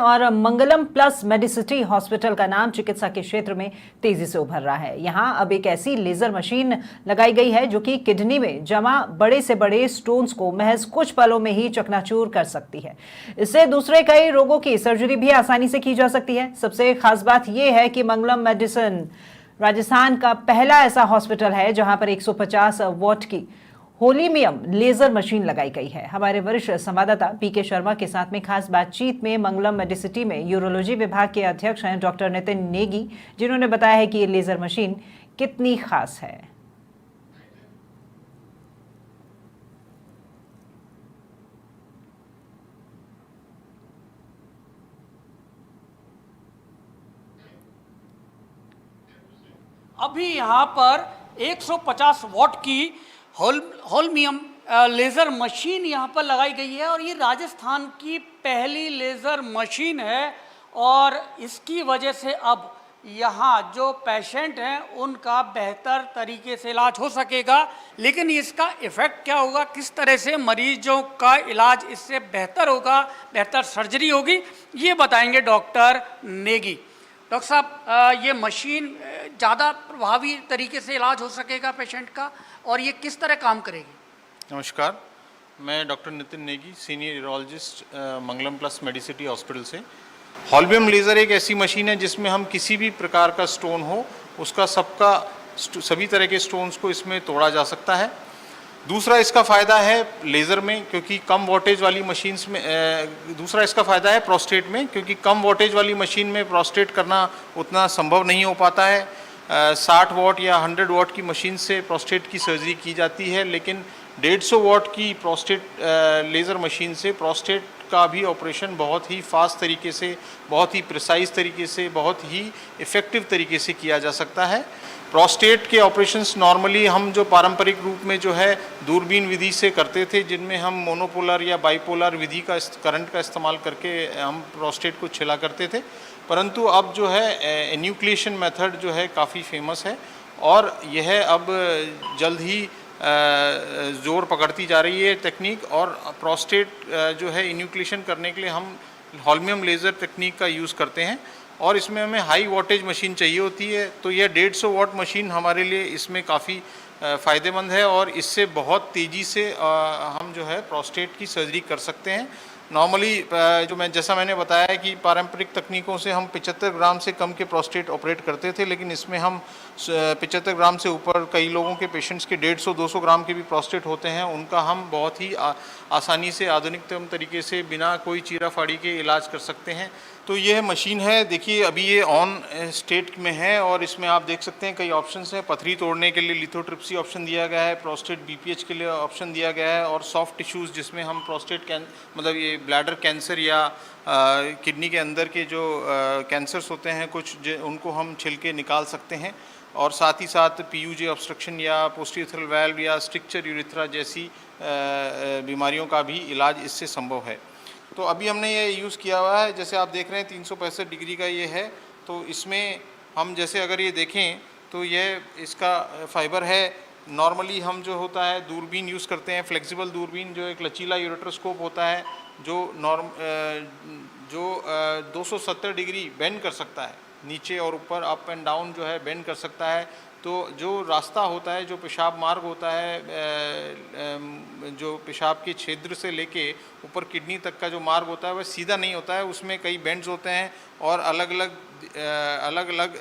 और मंगलम plus Medicity hospital का नाम चिकित्सा के क्षेत्र में तेजी से उभर रहा है। यहां अब एक ऐसी लेजर मशीन लगाई गई है जो कि किडनी में जमा बड़े से बड़े स्टोन्स को महज कुछ पलों में ही चकनाचूर कर सकती है। इससे दूसरे कई रोगों की सर्जरी भी आसानी से की जा सकती है। सबसे खास बात यह है कि मंगलम मेडिसिन राजस्थान का पहला ऐसा हॉस्पिटल है जहां पर 150 वॉट की होलीमियम लेजर मशीन लगाई गई है। हमारे वरिष्ठ संवाददाता पीके शर्मा के साथ में खास बातचीत में मंगलम मेडिसिटी में यूरोलॉजी विभाग के अध्यक्ष हैं डॉक्टर नितिन नेगी, जिन्होंने बताया है कि ये लेजर मशीन कितनी खास है। अभी यहाँ पर 150 वॉट की होल्मियम लेज़र मशीन यहाँ पर लगाई गई है और ये राजस्थान की पहली लेज़र मशीन है और इसकी वजह से अब यहाँ जो पेशेंट हैं उनका बेहतर तरीके से इलाज हो सकेगा। लेकिन इसका इफ़ेक्ट क्या होगा, किस तरह से मरीजों का इलाज इससे बेहतर होगा, बेहतर सर्जरी होगी, ये बताएंगे डॉक्टर नेगी। डॉक्टर साहब, ये मशीन ज़्यादा प्रभावी तरीके से इलाज हो सकेगा पेशेंट का और ये किस तरह काम करेगी? नमस्कार, मैं doctor Nitin Negi, senior urologist Mangalam plus Medicity hospital से। होल्मियम लेज़र एक ऐसी मशीन है जिसमें हम किसी भी प्रकार का स्टोन हो उसका सभी तरह के स्टोन्स को इसमें तोड़ा जा सकता है। दूसरा इसका फ़ायदा है लेज़र में, क्योंकि कम वोल्टेज वाली मशीन्स में दूसरा इसका फ़ायदा है प्रोस्टेट में, क्योंकि कम वोल्टेज वाली मशीन में प्रोस्टेट करना उतना संभव नहीं हो पाता है। 60 वॉट या 100 वॉट की मशीन से प्रोस्टेट की सर्जरी की जाती है, लेकिन 150 वॉट की प्रोस्टेट लेज़र मशीन से प्रोस्टेट का भी ऑपरेशन बहुत ही फास्ट तरीके से, बहुत ही प्रिसाइज तरीके से, बहुत ही इफ़ेक्टिव तरीके से किया जा सकता है। प्रोस्टेट के ऑपरेशंस नॉर्मली हम जो पारंपरिक रूप में जो है दूरबीन विधि से करते थे, जिनमें हम मोनोपोलर या बाइपोलर विधि का करंट का इस्तेमाल करके हम प्रोस्टेट को छिला करते थे, परंतु अब जो है एन्यूक्लिएशन मेथड जो है काफ़ी फेमस है और यह अब जल्द ही ज़ोर पकड़ती जा रही है टेक्निक। और प्रोस्टेट जो है एन्यूक्लिएशन करने के लिए हम होल्मियम लेज़र टेक्निक का यूज़ करते हैं और इसमें हमें हाई वोल्टेज मशीन चाहिए होती है, तो यह 150 वॉट मशीन हमारे लिए इसमें काफ़ी फ़ायदेमंद है और इससे बहुत तेज़ी से हम जो है प्रोस्टेट की सर्जरी कर सकते हैं। नॉर्मली जैसा मैंने बताया कि पारंपरिक तकनीकों से हम 75 ग्राम से कम के प्रोस्टेट ऑपरेट करते थे, लेकिन इसमें हम 75 ग्राम से ऊपर कई लोगों के पेशेंट्स के 150-200 ग्राम के भी प्रोस्टेट होते हैं, उनका हम बहुत ही आसानी से आधुनिकतम तरीके से बिना कोई चीरा फाड़ी के इलाज कर सकते हैं। तो यह मशीन है, देखिए अभी ये ऑन स्टेट में है और इसमें आप देख सकते हैं कई ऑप्शंस हैं। पथरी तोड़ने के लिए लिथोट्रिप्सी ऑप्शन दिया गया है, प्रोस्टेट बीपीएच के लिए ऑप्शन दिया गया है और सॉफ्ट टिश्यूज़ जिसमें हम प्रोस्टेट मतलब ये ब्लैडर कैंसर या किडनी के अंदर के जो कैंसर्स होते हैं कुछ उनको हम छिलके निकाल सकते हैं और साथ ही साथ पीयूजे ऑब्स्ट्रक्शन या पोस्टीरियर वाल्व या स्ट्रिक्चर यूरिथ्रा जैसी बीमारियों का भी इलाज इससे संभव है। तो अभी हमने ये यूज़ किया हुआ है, जैसे आप देख रहे हैं 365 डिग्री का ये है, तो इसमें हम जैसे अगर ये देखें तो ये इसका फाइबर है। नॉर्मली हम जो होता है दूरबीन यूज़ करते हैं, फ्लेक्सिबल दूरबीन, जो एक लचीला यूरेट्रोस्कोप होता है जो 270 डिग्री बेंड कर सकता है, नीचे और ऊपर अप एंड डाउन जो है बेंड कर सकता है। तो जो रास्ता होता है, जो पेशाब मार्ग होता है, जो पेशाब के छिद्र से लेके ऊपर किडनी तक का जो मार्ग होता है वह सीधा नहीं होता है, उसमें कई बेंड्स होते हैं और अलग अलग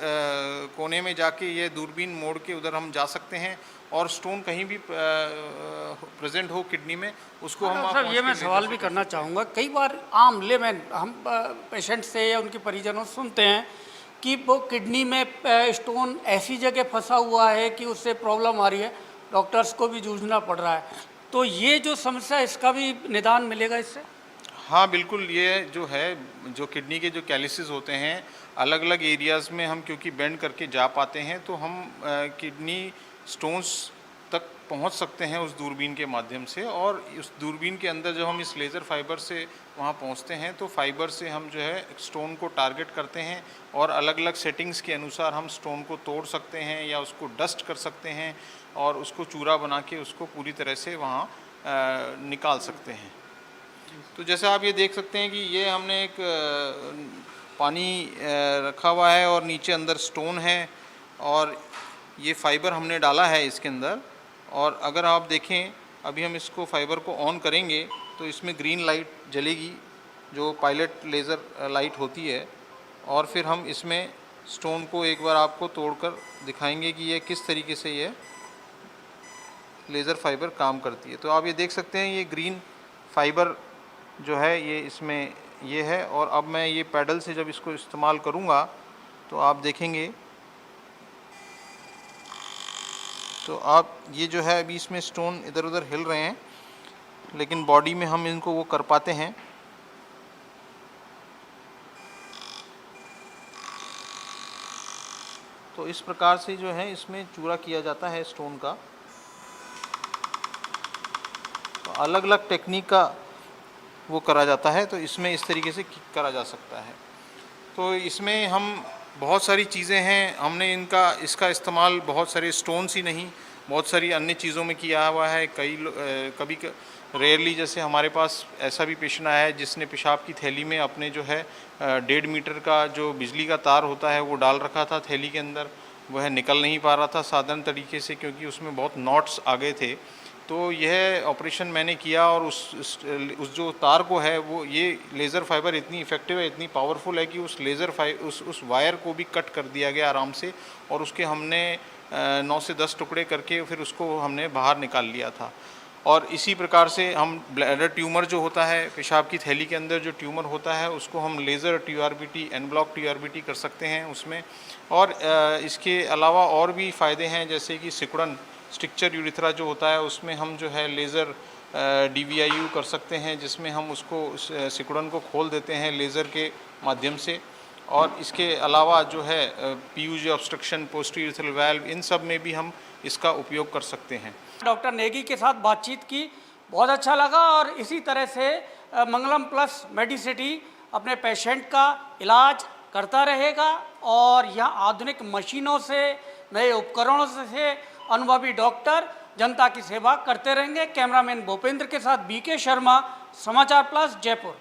कोने में जाके ये दूरबीन मोड़ के उधर हम जा सकते हैं और स्टोन कहीं भी प्रेजेंट हो किडनी में उसको हम ये मैं सवाल भी करना चाहूँगा। कई बार आम लेमैन हम पेशेंट से या उनके परिजनों से सुनते हैं कि वो किडनी में स्टोन ऐसी जगह फंसा हुआ है कि उससे प्रॉब्लम आ रही है, डॉक्टर्स को भी जूझना पड़ रहा है, तो ये जो समस्या इसका भी निदान मिलेगा इससे? हाँ बिल्कुल, ये जो है जो किडनी के जो कैलिसिस होते हैं अलग अलग एरियाज़ में हम क्योंकि बेंड करके जा पाते हैं तो हम किडनी स्टोन्स तक पहुंच सकते हैं उस दूरबीन के माध्यम से। और उस दूरबीन के अंदर जब हम इस लेज़र फाइबर से वहां पहुंचते हैं तो फाइबर से हम जो है स्टोन को टारगेट करते हैं और अलग अलग सेटिंग्स के अनुसार हम स्टोन को तोड़ सकते हैं या उसको डस्ट कर सकते हैं और उसको चूरा बना के उसको पूरी तरह से वहाँ निकाल सकते हैं। तो जैसे आप ये देख सकते हैं कि ये हमने एक पानी रखा हुआ है और नीचे अंदर स्टोन है और ये फाइबर हमने डाला है इसके अंदर। और अगर आप देखें अभी हम इसको फाइबर को ऑन करेंगे तो इसमें ग्रीन लाइट जलेगी जो पायलट लेज़र लाइट होती है। और फिर हम इसमें स्टोन को एक बार आपको तोड़कर दिखाएंगे कि ये किस तरीके से ये लेज़र फाइबर काम करती है। तो आप ये देख सकते हैं ये ग्रीन फाइबर जो है ये इसमें ये है। और अब मैं ये पैडल से जब इसको इस्तेमाल करूँगा तो आप देखेंगे तो आप ये जो है अभी इसमें स्टोन इधर उधर हिल रहे हैं लेकिन बॉडी में हम इनको वो कर पाते हैं। तो इस प्रकार से जो है इसमें चूरा किया जाता है स्टोन का। तो अलग अलग टेक्निक का वो करा जाता है, तो इसमें इस तरीके से करा जा सकता है। तो इसमें हम बहुत सारी चीज़ें हैं, हमने इसका इस्तेमाल बहुत सारे स्टोन्स ही नहीं बहुत सारी अन्य चीज़ों में किया हुआ है। कभी रेयरली जैसे हमारे पास ऐसा भी पेशेंट आया है जिसने पेशाब की थैली में अपने जो है 1.5 मीटर का जो बिजली का तार होता है वो डाल रखा था थैली के अंदर। वह निकल नहीं पा रहा था साधारण तरीके से क्योंकि उसमें बहुत नॉट्स आ गए थे। तो यह ऑपरेशन मैंने किया और उस जो तार को है वो ये लेज़र फाइबर इतनी इफ़ेक्टिव है, इतनी पावरफुल है कि उस वायर को भी कट कर दिया गया आराम से। और उसके हमने 9 से 10 टुकड़े करके फिर उसको हमने बाहर निकाल लिया था। और इसी प्रकार से हम ब्लैडर ट्यूमर जो होता है, पेशाब की थैली के अंदर जो ट्यूमर होता है उसको हम laser TURBT en bloc TURBT कर सकते हैं उसमें। और इसके अलावा और भी फ़ायदे हैं जैसे कि सिकुड़न स्ट्रिक्चर यूरिथ्रा जो होता है उसमें हम जो है लेज़र DVIU कर सकते हैं जिसमें हम उसको सिकुड़न को खोल देते हैं लेज़र के माध्यम से। और इसके अलावा जो है PUJ obstruction, posterior urethral valve, इन सब में भी हम इसका उपयोग कर सकते हैं। डॉक्टर नेगी के साथ बातचीत की, बहुत अच्छा लगा। और इसी तरह से मंगलम प्लस मेडिसिटी अपने पेशेंट का इलाज करता रहेगा और यहाँ आधुनिक मशीनों से, नए उपकरणों से अनुभवी डॉक्टर जनता की सेवा करते रहेंगे। कैमरामैन भूपेंद्र के साथ BK शर्मा, समाचार प्लस, जयपुर।